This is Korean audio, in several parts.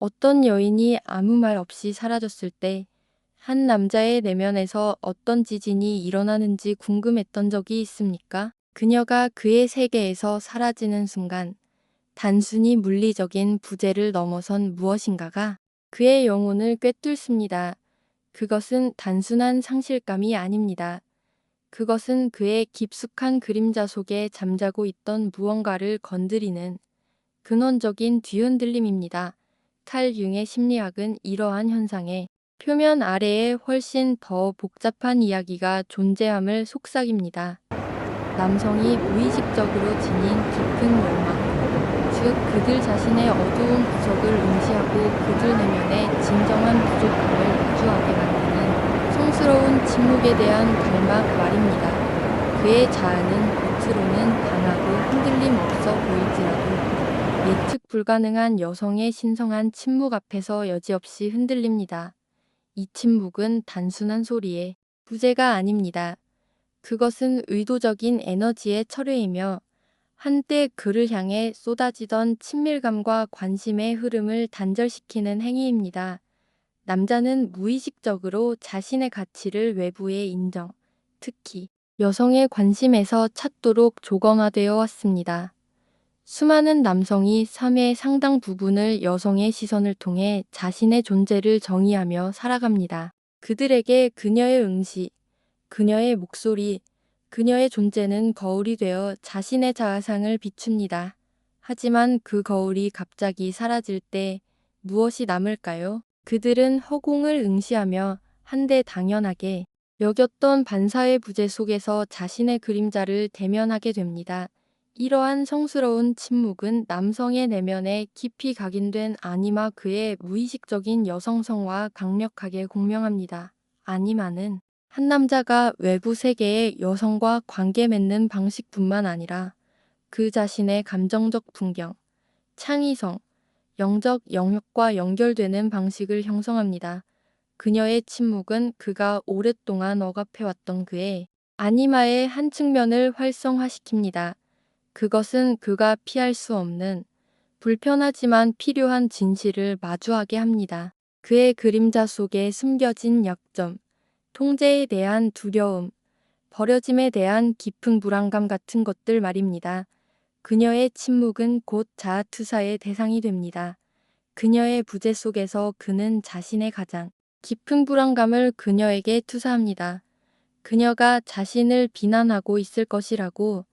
어떤 여인이 아무 말 없이 사라졌을 때 한 남자의 내면에서 어떤 지진이 일어나는지 궁금했던 적이 있습니까? 그녀가 그의 세계에서 사라지는 순간 단순히 물리적인 부재를 넘어선 무엇인가가 그의 영혼을 꿰뚫습니다. 그것은 단순한 상실감이 아닙니다. 그것은 그의 깊숙한 그림자 속에 잠자고 있던 무언가를 건드리는 근원적인 뒤흔들림입니다. 칼 융의 심리학은 이러한 현상에 표면 아래에 훨씬 더 복잡한 이야기가 존재함을 속삭입니다. 남성이 무의식적으로 지닌 깊은 열망, 즉 그들 자신의 어두운 구석을 응시하고 그들 내면의 진정한 부족함을 마주하게 만드는 성스러운 침묵에 대한 갈막 말입니다. 그의 자아는 겉으로는 강하고 흔들림 없어 보일지라도 예측 불가능한 여성의 신성한 침묵 앞에서 여지없이 흔들립니다. 이 침묵은 단순한 소리의 부재가 아닙니다. 그것은 의도적인 에너지의 철회이며 한때 그를 향해 쏟아지던 친밀감과 관심의 흐름을 단절시키는 행위입니다. 남자는 무의식적으로 자신의 가치를 외부에 인정, 특히 여성의 관심에서 찾도록 조건화되어 왔습니다. 수많은 남성이 삶의 상당 부분을 여성의 시선을 통해 자신의 존재를 정의하며 살아갑니다. 그들에게 그녀의 응시, 그녀의 목소리, 그녀의 존재는 거울이 되어 자신의 자아상을 비춥니다. 하지만 그 거울이 갑자기 사라질 때 무엇이 남을까요? 그들은 허공을 응시하며 한데 당연하게 여겼던 반사의 부재 속에서 자신의 그림자를 대면하게 됩니다. 이러한 성스러운 침묵은 남성의 내면에 깊이 각인된 아니마 그의 무의식적인 여성성과 강력하게 공명합니다. 아니마는 한 남자가 외부 세계의 여성과 관계 맺는 방식뿐만 아니라 그 자신의 감정적 풍경, 창의성, 영적 영역과 연결되는 방식을 형성합니다. 그녀의 침묵은 그가 오랫동안 억압해왔던 그의 아니마의 한 측면을 활성화시킵니다. 그것은 그가 피할 수 없는 불편하지만 필요한 진실을 마주하게 합니다. 그의 그림자 속에 숨겨진 약점, 통제에 대한 두려움, 버려짐에 대한 깊은 불안감 같은 것들 말입니다. 그녀의 침묵은 곧 자아투사의 대상이 됩니다. 그녀의 부재 속에서 그는 자신의 가장 깊은 불안감을 그녀에게 투사합니다. 그녀가 자신을 비난하고 있을 것이라고,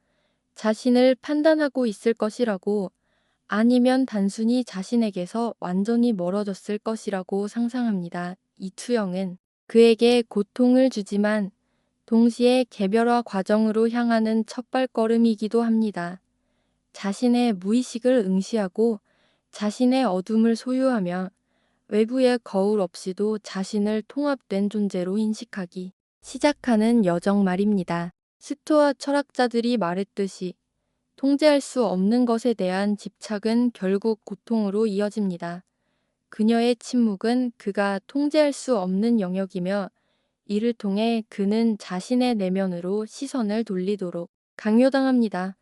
자신을 판단하고 있을 것이라고, 아니면 단순히 자신에게서 완전히 멀어졌을 것이라고 상상합니다. 이 투영은 그에게 고통을 주지만 동시에 개별화 과정으로 향하는 첫발걸음이기도 합니다. 자신의 무의식을 응시하고 자신의 어둠을 소유하며 외부의 거울 없이도 자신을 통합된 존재로 인식하기 시작하는 여정 말입니다. 스토아 철학자들이 말했듯이 통제할 수 없는 것에 대한 집착은 결국 고통으로 이어집니다. 그녀의 침묵은 그가 통제할 수 없는 영역이며 이를 통해 그는 자신의 내면으로 시선을 돌리도록 강요당합니다.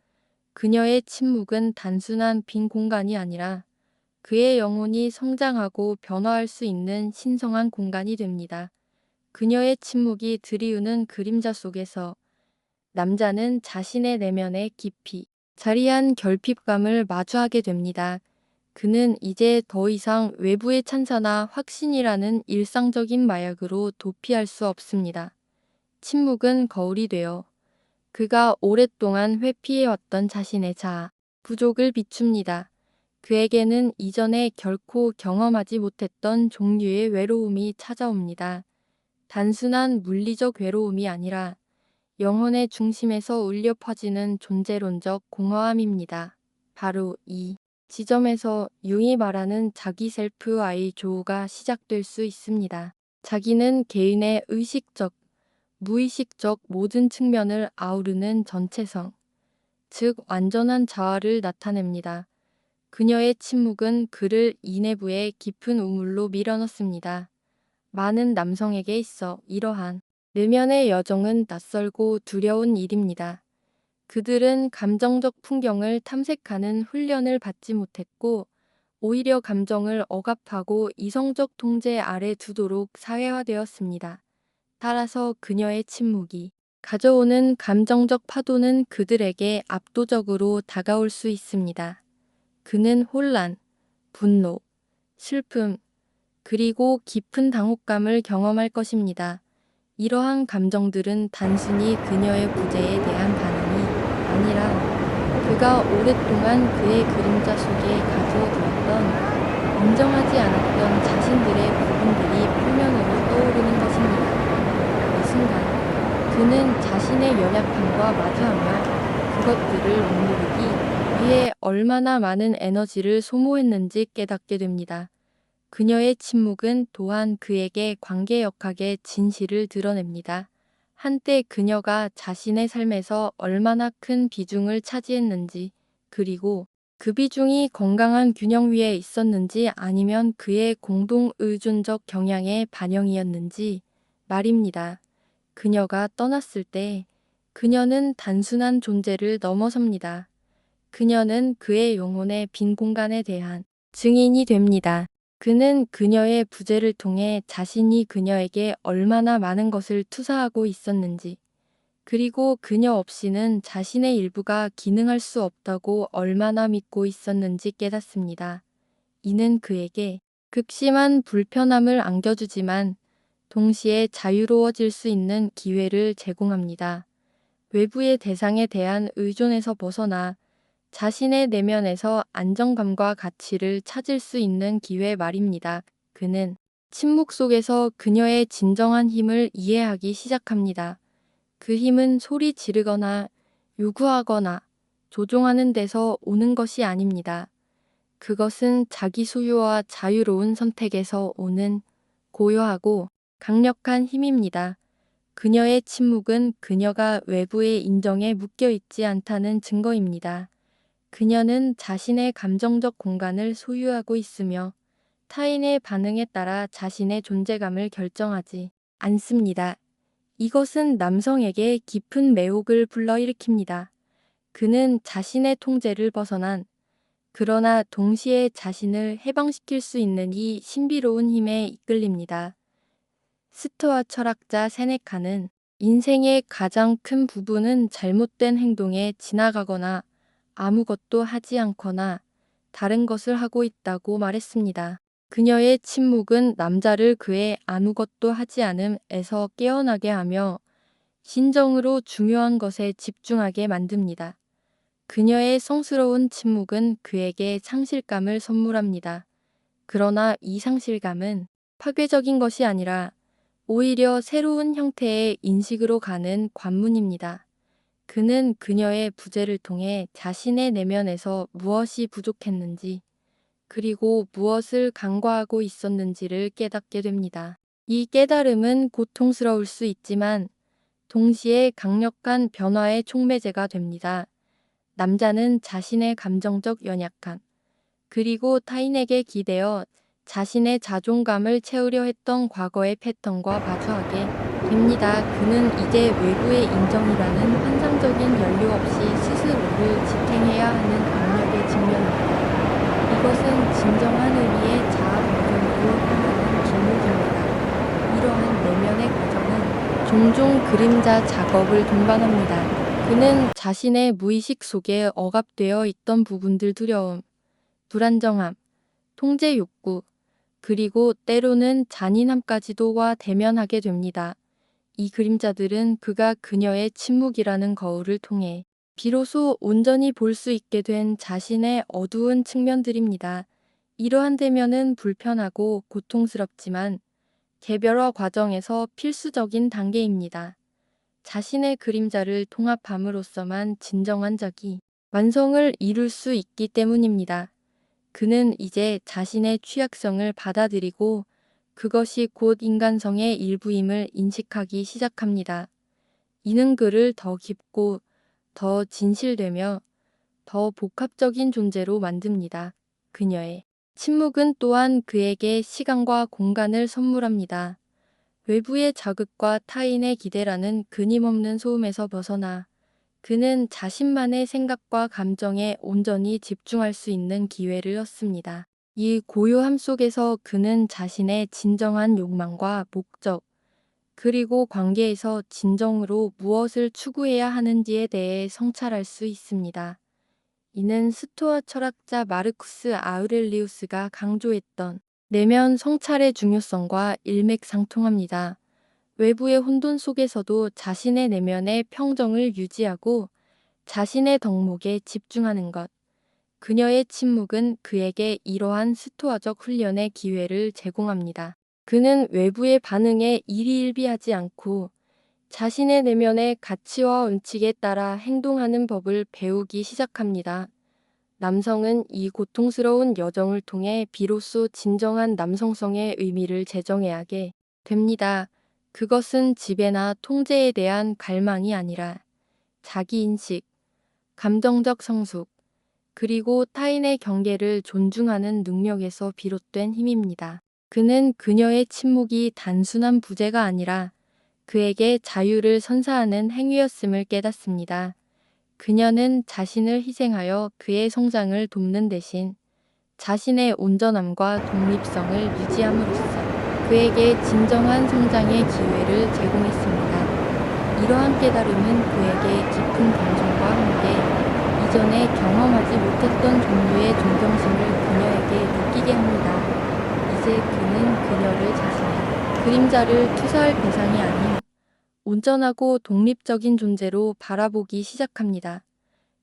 그녀의 침묵은 단순한 빈 공간이 아니라 그의 영혼이 성장하고 변화할 수 있는 신성한 공간이 됩니다. 그녀의 침묵이 들이우는 그림자 속에서 남자는 자신의 내면에 깊이 자리한 결핍감을 마주하게 됩니다. 그는 이제 더 이상 외부의 찬사나 확신이라는 일상적인 마약으로 도피할 수 없습니다. 침묵은 거울이 되어 그가 오랫동안 회피해왔던 자신의 자아, 부족을 비춥니다. 그에게는 이전에 결코 경험하지 못했던 종류의 외로움이 찾아옵니다. 단순한 물리적 외로움이 아니라 영혼의 중심에서 울려 퍼지는 존재론적 공허함입니다. 바로 이 지점에서 융이 말하는 자기 셀프 아이 조우가 시작될 수 있습니다. 자기는 개인의 의식적, 무의식적 모든 측면을 아우르는 전체성, 즉 완전한 자아를 나타냅니다. 그녀의 침묵은 그를 이 내부의 깊은 우물로 밀어넣습니다. 많은 남성에게 있어 이러한 내면의 여정은 낯설고 두려운 일입니다. 그들은 감정적 풍경을 탐색하는 훈련을 받지 못했고 오히려 감정을 억압하고 이성적 통제 아래 두도록 사회화되었습니다. 따라서 그녀의 침묵이 가져오는 감정적 파도는 그들에게 압도적으로 다가올 수 있습니다. 그는 혼란, 분노, 슬픔, 그리고 깊은 당혹감을 경험할 것입니다. 이러한 감정들은 단순히 그녀의 부재에 대한 반응이 아니라 그가 오랫동안 그의 그림자 속에 가두어두었던 인정하지 않았던 자신들의 부분들이 표면으로 떠오르는 것입니다. 그 순간 그는 자신의 연약함과 마주하며 그것들을 억누르기 위해 얼마나 많은 에너지를 소모했는지 깨닫게 됩니다. 그녀의 침묵은 또한 그에게 관계역학의 진실을 드러냅니다. 한때 그녀가 자신의 삶에서 얼마나 큰 비중을 차지했는지, 그리고 그 비중이 건강한 균형 위에 있었는지 아니면 그의 공동 의존적 경향의 반영이었는지 말입니다. 그녀가 떠났을 때 그녀는 단순한 존재를 넘어섭니다. 그녀는 그의 영혼의 빈 공간에 대한 증인이 됩니다. 그는 그녀의 부재를 통해 자신이 그녀에게 얼마나 많은 것을 투사하고 있었는지, 그리고 그녀 없이는 자신의 일부가 기능할 수 없다고 얼마나 믿고 있었는지 깨닫습니다. 이는 그에게 극심한 불편함을 안겨주지만 동시에 자유로워질 수 있는 기회를 제공합니다. 외부의 대상에 대한 의존에서 벗어나 자신의 내면에서 안정감과 가치를 찾을 수 있는 기회 말입니다. 그는 침묵 속에서 그녀의 진정한 힘을 이해하기 시작합니다. 그 힘은 소리 지르거나 요구하거나 조종하는 데서 오는 것이 아닙니다. 그것은 자기 소유와 자유로운 선택에서 오는 고요하고 강력한 힘입니다. 그녀의 침묵은 그녀가 외부의 인정에 묶여 있지 않다는 증거입니다. 그녀는 자신의 감정적 공간을 소유하고 있으며 타인의 반응에 따라 자신의 존재감을 결정하지 않습니다. 이것은 남성에게 깊은 매혹을 불러일으킵니다. 그는 자신의 통제를 벗어난 그러나 동시에 자신을 해방시킬 수 있는 이 신비로운 힘에 이끌립니다. 스토아 철학자 세네카는 인생의 가장 큰 부분은 잘못된 행동에 지나가거나 아무것도 하지 않거나 다른 것을 하고 있다고 말했습니다. 그녀의 침묵은 남자를 그의 아무것도 하지 않음에서 깨어나게 하며 진정으로 중요한 것에 집중하게 만듭니다. 그녀의 성스러운 침묵은 그에게 상실감을 선물합니다. 그러나 이 상실감은 파괴적인 것이 아니라 오히려 새로운 형태의 인식으로 가는 관문입니다. 그는 그녀의 부재를 통해 자신의 내면에서 무엇이 부족했는지, 그리고 무엇을 간과하고 있었는지를 깨닫게 됩니다. 이 깨달음은 고통스러울 수 있지만 동시에 강력한 변화의 촉매제가 됩니다. 남자는 자신의 감정적 연약함, 그리고 타인에게 기대어 자신의 자존감을 채우려 했던 과거의 패턴과 마주하게 됩니다. 그는 이제 외부의 인정이라는 환상적인 연료 없이 스스로를 지탱해야 하는 압력에 직면합니다. 이것은 진정한 의미의 자아 발견으로 향하는 길목입니다. 이러한 내면의 과정은 종종 그림자 작업을 동반합니다. 그는 자신의 무의식 속에 억압되어 있던 부분들 두려움, 불안정함, 통제 욕구, 그리고 때로는 잔인함까지도와 대면하게 됩니다. 이 그림자들은 그가 그녀의 침묵이라는 거울을 통해 비로소 온전히 볼 수 있게 된 자신의 어두운 측면들입니다. 이러한 대면은 불편하고 고통스럽지만 개별화 과정에서 필수적인 단계입니다. 자신의 그림자를 통합함으로써만 진정한 적이 완성을 이룰 수 있기 때문입니다. 그는 이제 자신의 취약성을 받아들이고 그것이 곧 인간성의 일부임을 인식하기 시작합니다. 이는 그를 더 깊고 더 진실되며 더 복합적인 존재로 만듭니다. 그녀의 침묵은 또한 그에게 시간과 공간을 선물합니다. 외부의 자극과 타인의 기대라는 끊임없는 소음에서 벗어나 그는 자신만의 생각과 감정에 온전히 집중할 수 있는 기회를 얻습니다. 이 고요함 속에서 그는 자신의 진정한 욕망과 목적, 그리고 관계에서 진정으로 무엇을 추구해야 하는지에 대해 성찰할 수 있습니다. 이는 스토아 철학자 마르쿠스 아우렐리우스가 강조했던 내면 성찰의 중요성과 일맥상통합니다. 외부의 혼돈 속에서도 자신의 내면의 평정을 유지하고 자신의 덕목에 집중하는 것. 그녀의 침묵은 그에게 이러한 스토아적 훈련의 기회를 제공합니다. 그는 외부의 반응에 일희일비하지 않고 자신의 내면의 가치와 원칙에 따라 행동하는 법을 배우기 시작합니다. 남성은 이 고통스러운 여정을 통해 비로소 진정한 남성성의 의미를 제정해야 하게 됩니다. 그것은 지배나 통제에 대한 갈망이 아니라 자기인식, 감정적 성숙, 그리고 타인의 경계를 존중하는 능력에서 비롯된 힘입니다. 그는 그녀의 침묵이 단순한 부재가 아니라 그에게 자유를 선사하는 행위였음을 깨닫습니다. 그녀는 자신을 희생하여 그의 성장을 돕는 대신 자신의 온전함과 독립성을 유지함으로써 그에게 진정한 성장의 기회를 제공했습니다. 이러한 깨달음은 그에게 깊은 감정과 함께 이전에 경험하지 못했던 종류의 존경심을 그녀에게 느끼게 합니다. 이제 그는 그녀를 자신의 그림자를 투사할 대상이 아닌 온전하고 독립적인 존재로 바라보기 시작합니다.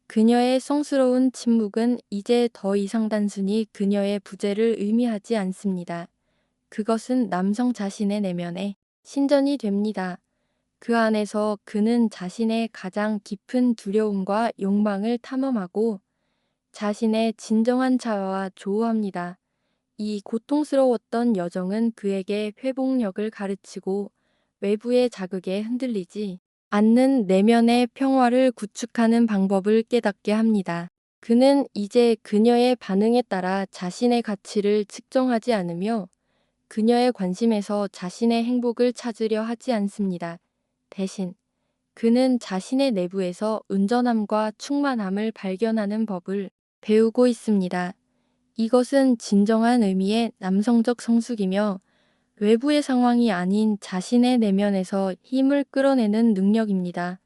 그녀의 성스러운 침묵은 이제 더 이상 단순히 그녀의 부재를 의미하지 않습니다. 그것은 남성 자신의 내면의 신전이 됩니다. 그 안에서 그는 자신의 가장 깊은 두려움과 욕망을 탐험하고 자신의 진정한 자아와 조우합니다. 이 고통스러웠던 여정은 그에게 회복력을 가르치고 외부의 자극에 흔들리지 않는 내면의 평화를 구축하는 방법을 깨닫게 합니다. 그는 이제 그녀의 반응에 따라 자신의 가치를 측정하지 않으며 그녀의 관심에서 자신의 행복을 찾으려 하지 않습니다. 대신 그는 자신의 내부에서 온전함과 충만함을 발견하는 법을 배우고 있습니다. 이것은 진정한 의미의 남성적 성숙이며 외부의 상황이 아닌 자신의 내면에서 힘을 끌어내는 능력입니다.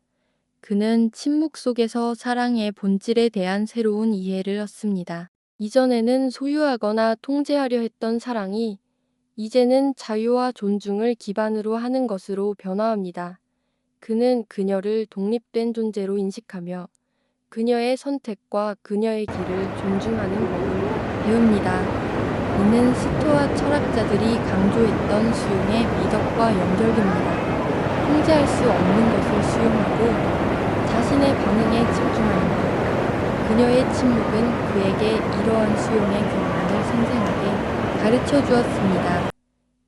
그는 침묵 속에서 사랑의 본질에 대한 새로운 이해를 얻습니다. 이전에는 소유하거나 통제하려 했던 사랑이 이제는 자유와 존중을 기반으로 하는 것으로 변화합니다. 그는 그녀를 독립된 존재로 인식하며 그녀의 선택과 그녀의 길을 존중하는 법을 배웁니다. 이는 스토아 철학자들이 강조했던 수용의 미덕과 연결됩니다. 통제할 수 없는 것을 수용하고 자신의 반응에 집중하는 것. 그녀의 침묵은 그에게 이러한 수용의 경험을 생생하게 가르쳐 주었습니다.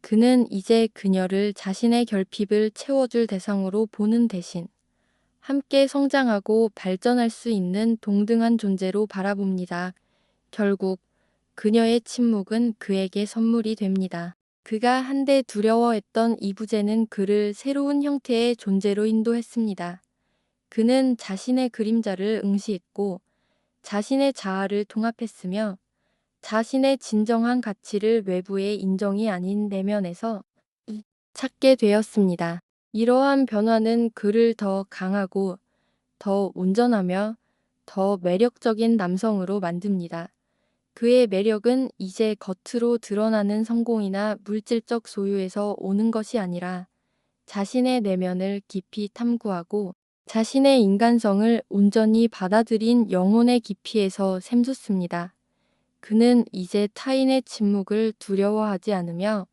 그는 이제 그녀를 자신의 결핍을 채워줄 대상으로 보는 대신 함께 성장하고 발전할 수 있는 동등한 존재로 바라봅니다. 결국 그녀의 침묵은 그에게 선물이 됩니다. 그가 한데 두려워했던 이 부재는 그를 새로운 형태의 존재로 인도했습니다. 그는 자신의 그림자를 응시했고 자신의 자아를 통합했으며 자신의 진정한 가치를 외부의 인정이 아닌 내면에서 찾게 되었습니다. 이러한 변화는 그를 더 강하고 더 온전하며 더 매력적인 남성으로 만듭니다. 그의 매력은 이제 겉으로 드러나는 성공이나 물질적 소유에서 오는 것이 아니라 자신의 내면을 깊이 탐구하고 자신의 인간성을 온전히 받아들인 영혼의 깊이에서 샘솟습니다. 그는 이제 타인의 침묵을 두려워하지 않으며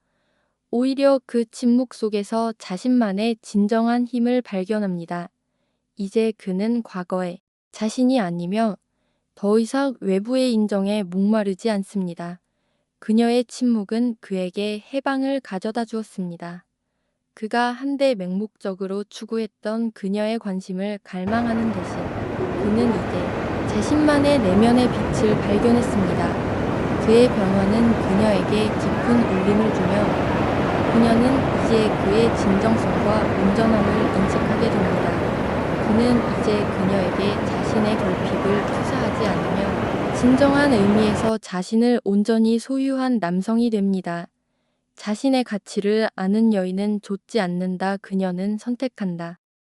오히려 그 침묵 속에서 자신만의 진정한 힘을 발견합니다. 이제 그는 과거의 자신이 아니며 더 이상 외부의 인정에 목마르지 않습니다. 그녀의 침묵은 그에게 해방을 가져다 주었습니다. 그가 한때 맹목적으로 추구했던 그녀의 관심을 갈망하는 대신 그는 이제 자신만의 내면의 빛을 발견했습니다. 그의 변화는 그녀에게 깊은 울림을 주며 그녀는 이제 그의 진정성과 온전함을 인식하게 됩니다. 그는 이제 그녀에게 자신의 결핍을 투사하지 않으며 진정한 의미에서 자신을 온전히 소유한 남성이 됩니다. 자신의 가치를 아는 여인은 좇지 않는다. 그녀는 선택한다.